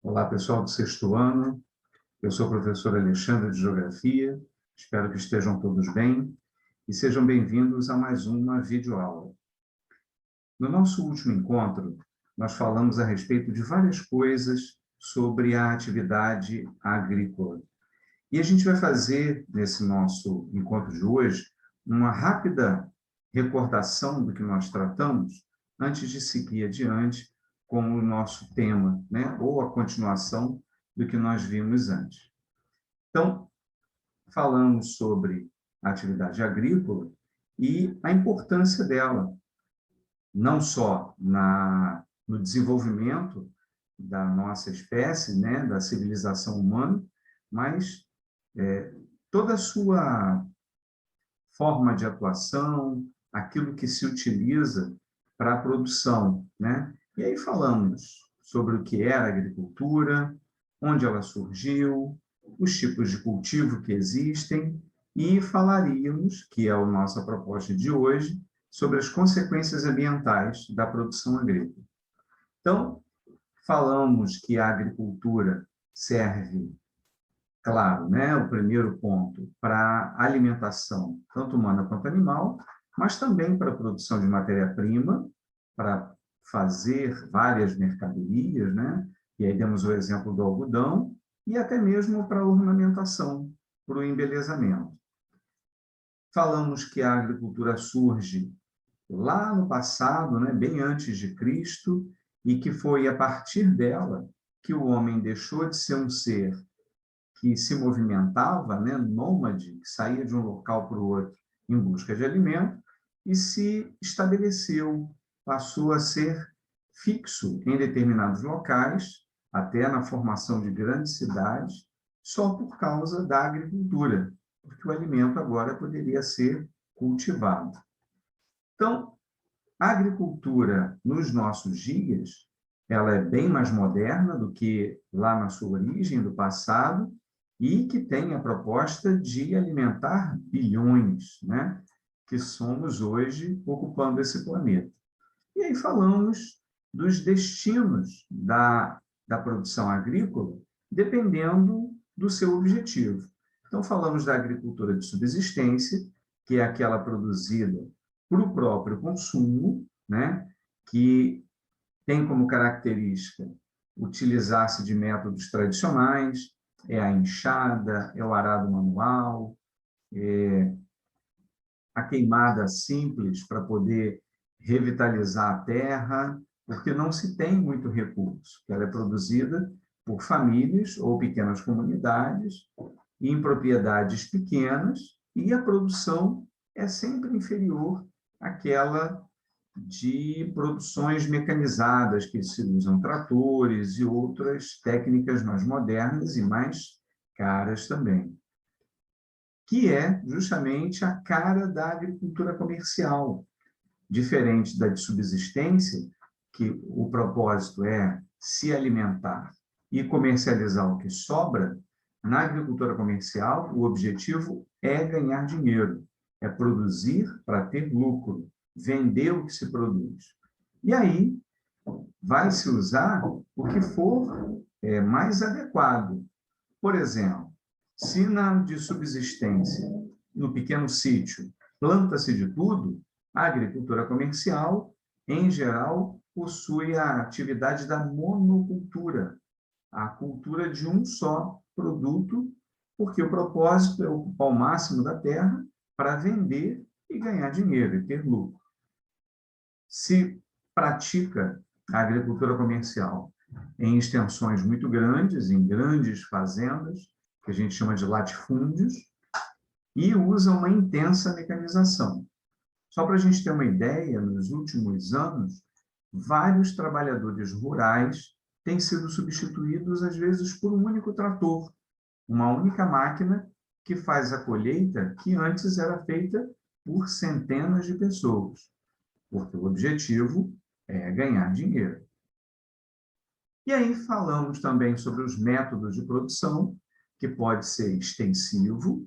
Olá, pessoal do sexto ano. Eu sou o professor Alexandre de Geografia. Espero que estejam todos bem e sejam bem-vindos a mais uma videoaula. No nosso último encontro, nós falamos a respeito de várias coisas sobre a atividade agrícola. E a gente vai fazer, nesse nosso encontro de hoje, uma rápida recordação do que nós tratamos antes de seguir adiante com o nosso tema, né? Ou a continuação do que nós vimos antes. Então, falamos sobre a atividade agrícola e a importância dela, não só no desenvolvimento da nossa espécie, né? Da civilização humana, mas toda a sua forma de atuação, aquilo que se utiliza para a produção, né? E aí falamos sobre o que era a agricultura, onde ela surgiu, os tipos de cultivo que existem e falaríamos, que é a nossa proposta de hoje, sobre as consequências ambientais da produção agrícola. Então, falamos que a agricultura serve, claro, né, o primeiro ponto, para alimentação, tanto humana quanto animal, mas também para a produção de matéria-prima, para fazer várias mercadorias, né? E aí temos o exemplo do algodão, e até mesmo para a ornamentação, para o embelezamento. Falamos que a agricultura surge lá no passado, né, bem antes de Cristo, e que foi a partir dela que o homem deixou de ser um ser que se movimentava, né, nômade, que saía de um local para o outro em busca de alimento, e se estabeleceu, passou a ser fixo em determinados locais, até na formação de grandes cidades, só por causa da agricultura, porque o alimento agora poderia ser cultivado. Então, a agricultura nos nossos dias, ela é bem mais moderna do que lá na sua origem, do passado, e que tem a proposta de alimentar bilhões, né, que somos hoje ocupando esse planeta. E aí falamos dos destinos da produção agrícola, dependendo do seu objetivo. Então, falamos da agricultura de subsistência, que é aquela produzida para o próprio consumo, né, que tem como característica utilizar-se de métodos tradicionais, é a enxada, é o arado manual, é a queimada simples para poder revitalizar a terra, porque não se tem muito recurso, ela é produzida por famílias ou pequenas comunidades, em propriedades pequenas, e a produção é sempre inferior àquela de produções mecanizadas, que se usam tratores e outras técnicas mais modernas e mais caras também, que é justamente a cara da agricultura comercial, diferente da de subsistência, que o propósito é se alimentar e comercializar o que sobra. Na agricultura comercial, o objetivo é ganhar dinheiro, é produzir para ter lucro, vender o que se produz. E aí vai se usar o que for mais adequado. Por exemplo, se na de subsistência, no pequeno sítio, planta-se de tudo, a agricultura comercial, em geral, possui a atividade da monocultura, a cultura de um só produto, porque o propósito é ocupar o máximo da terra para vender e ganhar dinheiro e ter lucro. Se pratica a agricultura comercial em extensões muito grandes, em grandes fazendas, que a gente chama de latifúndios, e usa uma intensa mecanização. Só para a gente ter uma ideia, nos últimos anos, vários trabalhadores rurais têm sido substituídos, às vezes, por um único trator, uma única máquina que faz a colheita que antes era feita por centenas de pessoas, porque o objetivo é ganhar dinheiro. E aí falamos também sobre os métodos de produção, que pode ser extensivo,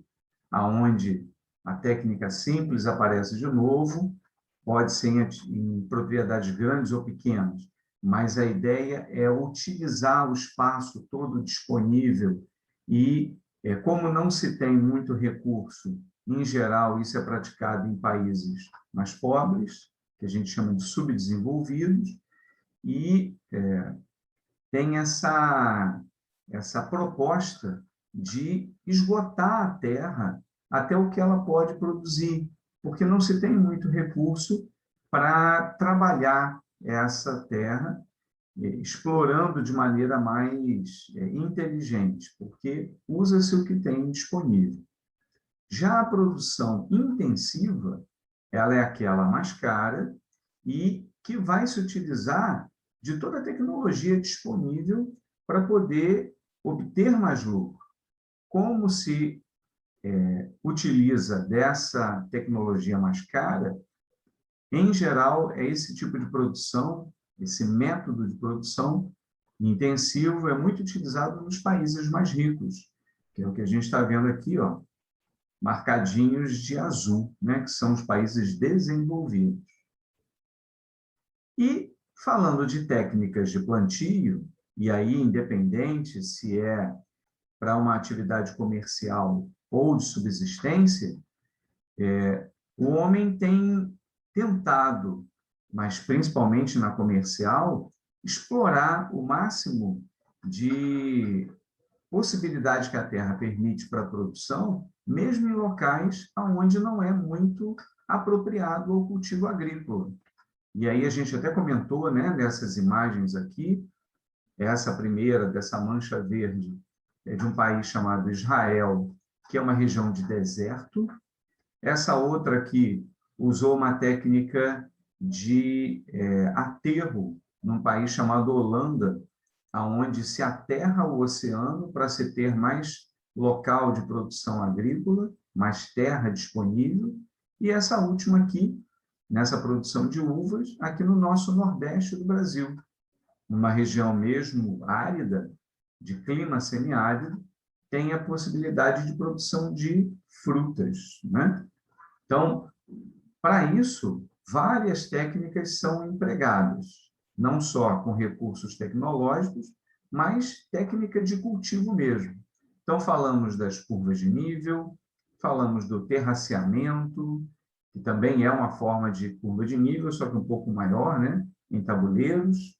aonde a técnica simples aparece de novo, pode ser em propriedades grandes ou pequenas, mas a ideia é utilizar o espaço todo disponível e, como não se tem muito recurso, em geral, isso é praticado em países mais pobres, que a gente chama de subdesenvolvidos, e tem essa proposta de esgotar a terra até o que ela pode produzir, porque não se tem muito recurso para trabalhar essa terra, explorando de maneira mais inteligente, porque usa-se o que tem disponível. Já a produção intensiva, ela é aquela mais cara e que vai se utilizar de toda a tecnologia disponível para poder obter mais lucro. Como se utiliza dessa tecnologia mais cara, em geral, é esse tipo de produção, esse método de produção intensivo é muito utilizado nos países mais ricos, que é o que a gente está vendo aqui, ó, marcadinhos de azul, né, que são os países desenvolvidos. E falando de técnicas de plantio, e aí independente se é para uma atividade comercial ou de subsistência, o homem tem tentado, mas principalmente na comercial, explorar o máximo de possibilidade que a terra permite para a produção, mesmo em locais onde não é muito apropriado ao cultivo agrícola. E aí a gente até comentou, né, nessas imagens aqui, essa primeira, dessa mancha verde, é de um país chamado Israel, que é uma região de deserto. Essa outra aqui usou uma técnica de aterro num país chamado Holanda, aonde se aterra o oceano para se ter mais local de produção agrícola, mais terra disponível, e essa última aqui, nessa produção de uvas, aqui no nosso nordeste do Brasil, numa região mesmo árida, de clima semiárido, tem a possibilidade de produção de frutas, né? Então, para isso, várias técnicas são empregadas, não só com recursos tecnológicos, mas técnica de cultivo mesmo. Então, falamos das curvas de nível, falamos do terraceamento, que também é uma forma de curva de nível, só que um pouco maior, né, em tabuleiros.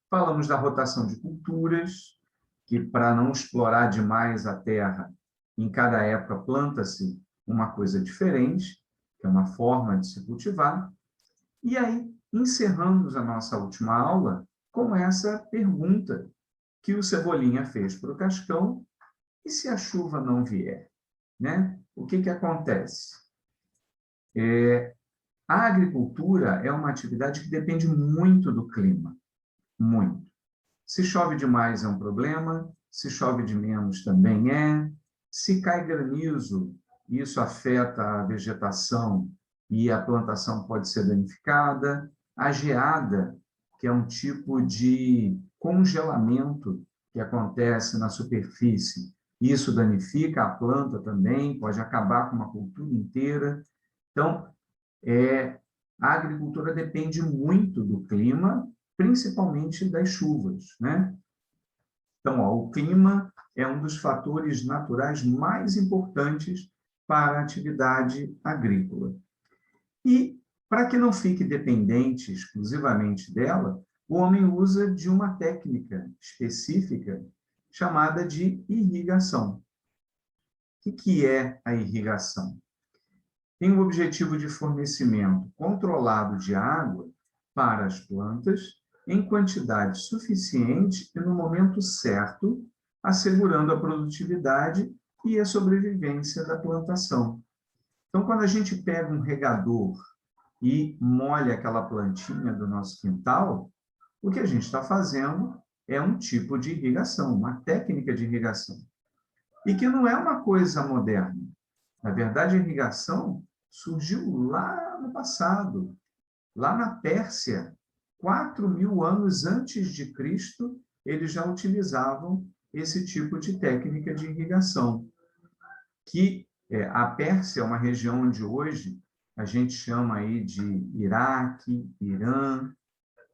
Falamos da rotação de culturas, que para não explorar demais a terra, em cada época planta-se uma coisa diferente, que é uma forma de se cultivar. E aí, encerramos a nossa última aula com essa pergunta que o Cebolinha fez para o Cascão: e se a chuva não vier? Né? O que acontece? A agricultura é uma atividade que depende muito do clima, muito. Se chove demais é um problema, se chove de menos também é. Se cai granizo, isso afeta a vegetação e a plantação pode ser danificada. A geada, que é um tipo de congelamento que acontece na superfície, isso danifica a planta também, pode acabar com uma cultura inteira. Então, a agricultura depende muito do clima, principalmente das chuvas, né? Então, ó, o clima é um dos fatores naturais mais importantes para a atividade agrícola. E, para que não fique dependente exclusivamente dela, o homem usa de uma técnica específica chamada de irrigação. O que é a irrigação? Tem o objetivo de fornecimento controlado de água para as plantas em quantidade suficiente e no momento certo, assegurando a produtividade e a sobrevivência da plantação. Então, quando a gente pega um regador e molha aquela plantinha do nosso quintal, o que a gente está fazendo é um tipo de irrigação, uma técnica de irrigação. E que não é uma coisa moderna. Na verdade, a irrigação surgiu lá no passado, lá na Pérsia, 4.000 anos antes de Cristo, eles já utilizavam esse tipo de técnica de irrigação, que a Pérsia é uma região onde hoje a gente chama aí de Iraque, Irã.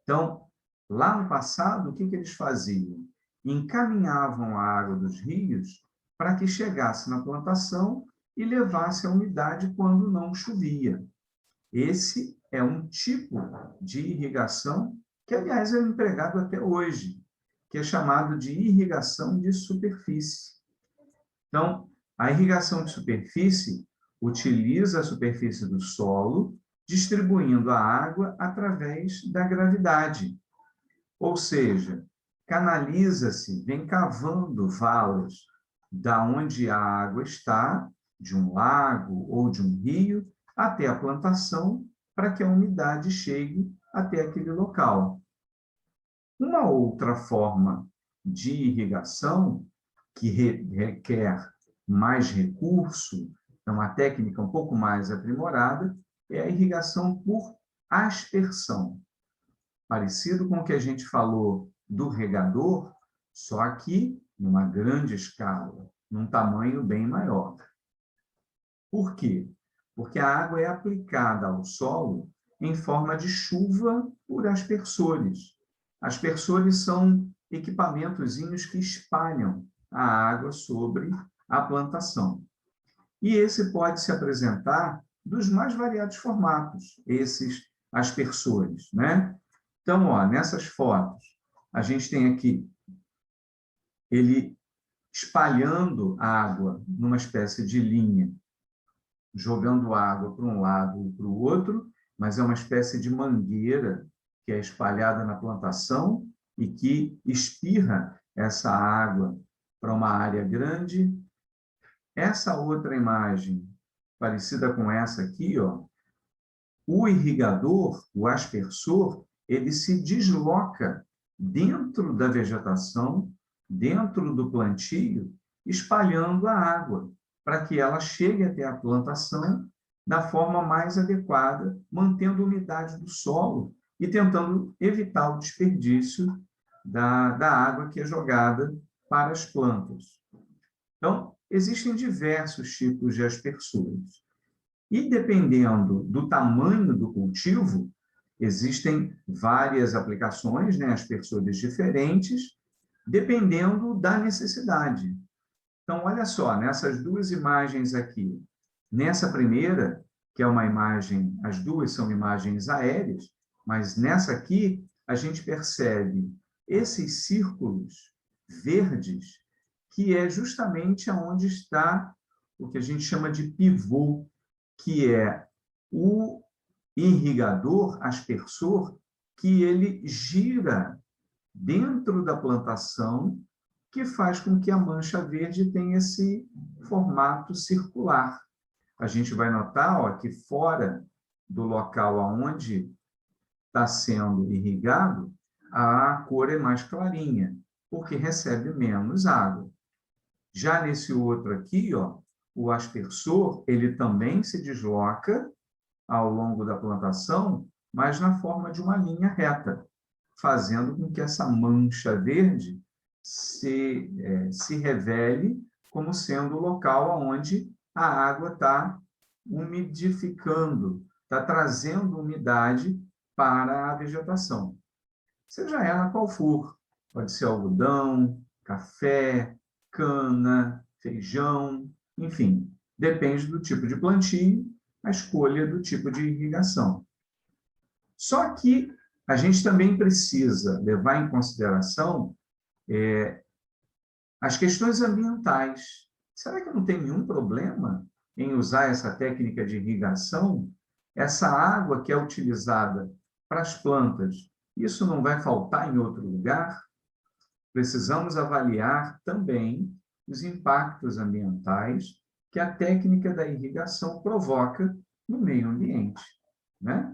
Então, Lá no passado, o que eles faziam? Encaminhavam a água dos rios para que chegasse na plantação e levasse a umidade quando não chovia. Esse é um tipo de irrigação que, aliás, é empregado até hoje, que é chamado de irrigação de superfície. Então, a irrigação de superfície utiliza a superfície do solo, distribuindo a água através da gravidade. Ou seja, canaliza-se, vem cavando valas da onde a água está, de um lago ou de um rio, até a plantação, para que a umidade chegue até aquele local. Uma outra forma de irrigação, que requer mais recurso, é uma técnica um pouco mais aprimorada, é a irrigação por aspersão. Parecido com o que a gente falou do regador, só que numa grande escala, num tamanho bem maior. Por quê? Porque a água é aplicada ao solo em forma de chuva por aspersores. Aspersores são equipamentozinhos que espalham a água sobre a plantação. E esse pode se apresentar dos mais variados formatos, esses aspersores, né? Então, ó, nessas fotos, a gente tem aqui ele espalhando água numa espécie de linha, jogando água para um lado e para o outro, mas é uma espécie de mangueira que é espalhada na plantação e que espirra essa água para uma área grande. Essa outra imagem, parecida com essa aqui, ó, o irrigador, o aspersor, ele se desloca dentro da vegetação, dentro do plantio, espalhando a água, para que ela chegue até a plantação da forma mais adequada, mantendo a umidade do solo e tentando evitar o desperdício da água que é jogada para as plantas. Então, existem diversos tipos de aspersores. E dependendo do tamanho do cultivo, existem várias aplicações, né, aspersores diferentes, dependendo da necessidade. Então, olha só, nessas duas imagens aqui, nessa primeira, que é uma imagem, as duas são imagens aéreas, mas nessa aqui a gente percebe esses círculos verdes, que é justamente onde está o que a gente chama de pivô, que é o irrigador, aspersor, que ele gira dentro da plantação, que faz com que a mancha verde tenha esse formato circular. A gente vai notar, ó, que fora do local onde está sendo irrigado, a cor é mais clarinha, porque recebe menos água. Já nesse outro aqui, ó, o aspersor, ele também se desloca ao longo da plantação, mas na forma de uma linha reta, fazendo com que essa mancha verde se revele como sendo o local onde a água está umidificando, está trazendo umidade para a vegetação. Seja ela qual for, pode ser algodão, café, cana, feijão, enfim, depende do tipo de plantio, a escolha do tipo de irrigação. Só que a gente também precisa levar em consideração as questões ambientais. Será que não tem nenhum problema em usar essa técnica de irrigação? Essa água que é utilizada para as plantas, isso não vai faltar em outro lugar? Precisamos avaliar também os impactos ambientais que a técnica da irrigação provoca no meio ambiente, né?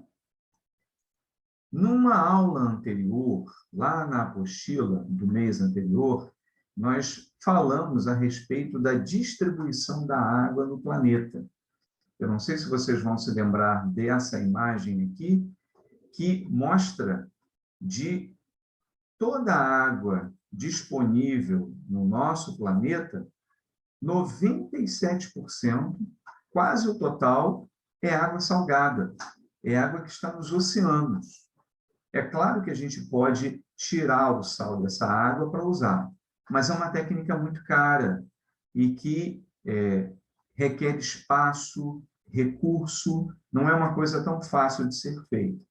Numa aula anterior, lá na apostila do mês anterior, nós falamos a respeito da distribuição da água no planeta. Eu não sei se vocês vão se lembrar dessa imagem aqui, que mostra de toda a água disponível no nosso planeta, 97%, quase o total, é água salgada, é água que está nos oceanos. É claro que a gente pode tirar o sal dessa água para usar. Mas é uma técnica muito cara e que requer espaço, recurso, não é uma coisa tão fácil de ser feita.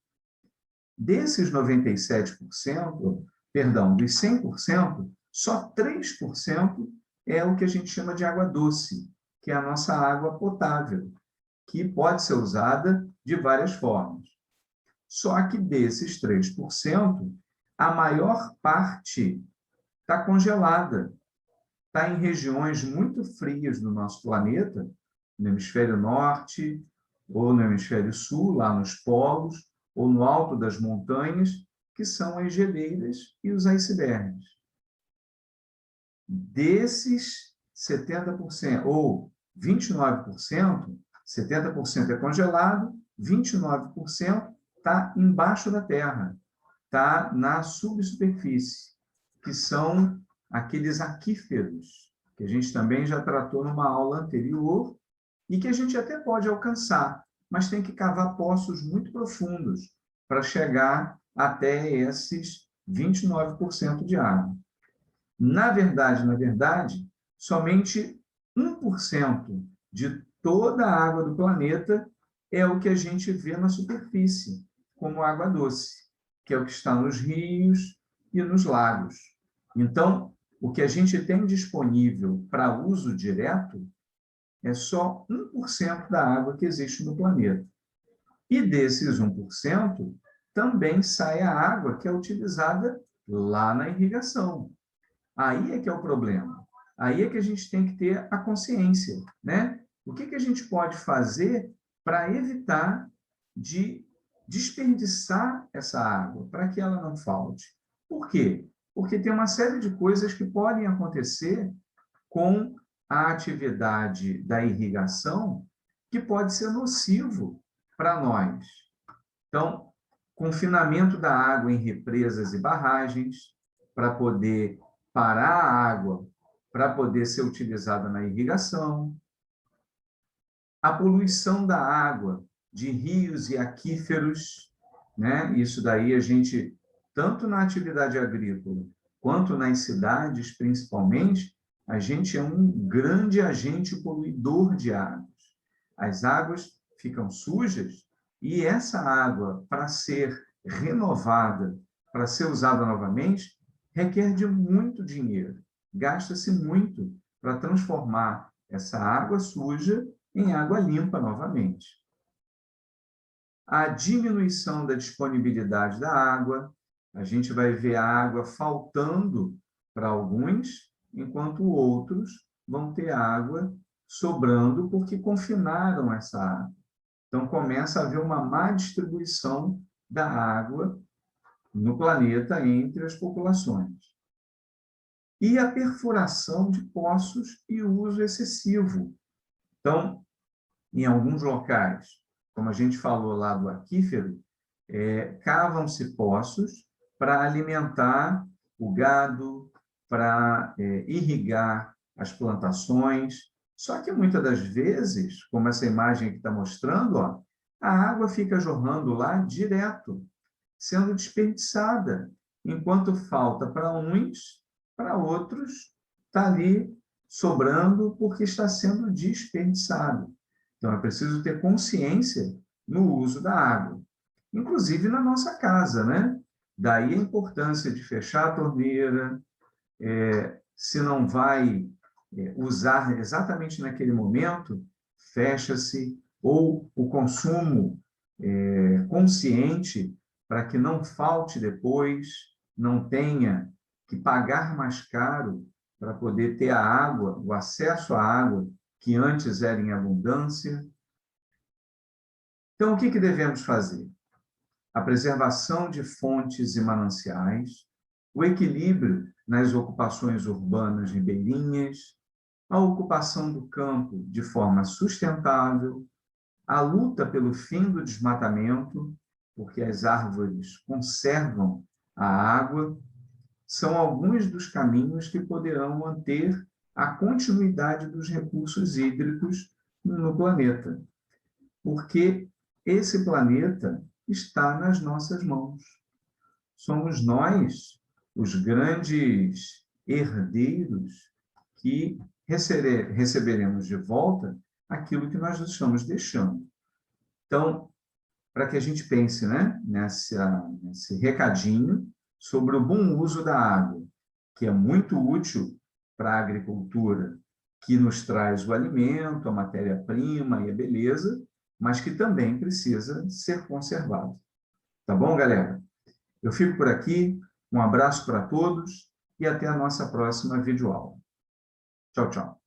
Desses 97%, perdão, dos 100%, só 3% é o que a gente chama de água doce, que é a nossa água potável, que pode ser usada de várias formas. Só que desses 3%, a maior parte está congelada, está em regiões muito frias do nosso planeta, no hemisfério norte ou no hemisfério sul, lá nos polos, ou no alto das montanhas, que são as geleiras e os icebergs. Desses 70%, ou 29%, 70% é congelado, 29% está embaixo da terra, está na subsuperfície, que são aqueles aquíferos, que a gente também já tratou numa aula anterior, e que a gente até pode alcançar, mas tem que cavar poços muito profundos para chegar até esses 29% de água. Na verdade, somente 1% de toda a água do planeta é o que a gente vê na superfície, como água doce, que é o que está nos rios e nos lagos. Então, o que a gente tem disponível para uso direto é só 1% da água que existe no planeta. E desses 1%, também sai a água que é utilizada lá na irrigação. Aí é que é o problema. Aí é que a gente tem que ter a consciência, né? O que a gente pode fazer para evitar de desperdiçar essa água, para que ela não falte? Por quê? Porque tem uma série de coisas que podem acontecer com a atividade da irrigação que pode ser nocivo para nós. Então, confinamento da água em represas e barragens para poder parar a água para poder ser utilizada na irrigação, a poluição da água de rios e aquíferos, né? Isso daí a gente, tanto na atividade agrícola quanto nas cidades, principalmente, a gente é um grande agente poluidor de águas. As águas ficam sujas e essa água, para ser renovada, para ser usada novamente, requer de muito dinheiro. Gasta-se muito para transformar essa água suja em água limpa novamente. A diminuição da disponibilidade da água, a gente vai ver a água faltando para alguns, enquanto outros vão ter água sobrando porque confinaram essa água. Então, começa a haver uma má distribuição da água no planeta entre as populações. E a perfuração de poços e o uso excessivo. Então, em alguns locais, como a gente falou lá do aquífero, cavam-se poços para alimentar o gado, para irrigar as plantações. Só que muitas das vezes, como essa imagem que está mostrando, ó, a água fica jorrando lá direto, sendo desperdiçada, enquanto falta para uns, para outros está ali sobrando porque está sendo desperdiçado. Então, é preciso ter consciência no uso da água, inclusive na nossa casa, né? Daí a importância de fechar a torneira, se não vai usar exatamente naquele momento, fecha-se, ou o consumo consciente para que não falte depois, não tenha que pagar mais caro para poder ter a água, o acesso à água que antes era em abundância. Então, o que devemos fazer? A preservação de fontes e mananciais, o equilíbrio nas ocupações urbanas ribeirinhas, a ocupação do campo de forma sustentável, a luta pelo fim do desmatamento, porque as árvores conservam a água, são alguns dos caminhos que poderão manter a continuidade dos recursos hídricos no planeta. Porque esse planeta está nas nossas mãos. Somos nós os grandes herdeiros que receberemos de volta aquilo que nós estamos deixando. Então, para que a gente pense, né, nesse recadinho sobre o bom uso da água, que é muito útil para a agricultura, que nos traz o alimento, a matéria-prima e a beleza, mas que também precisa ser conservado. Tá bom, galera? Eu fico por aqui, um abraço para todos e até a nossa próxima videoaula. Tchau, tchau.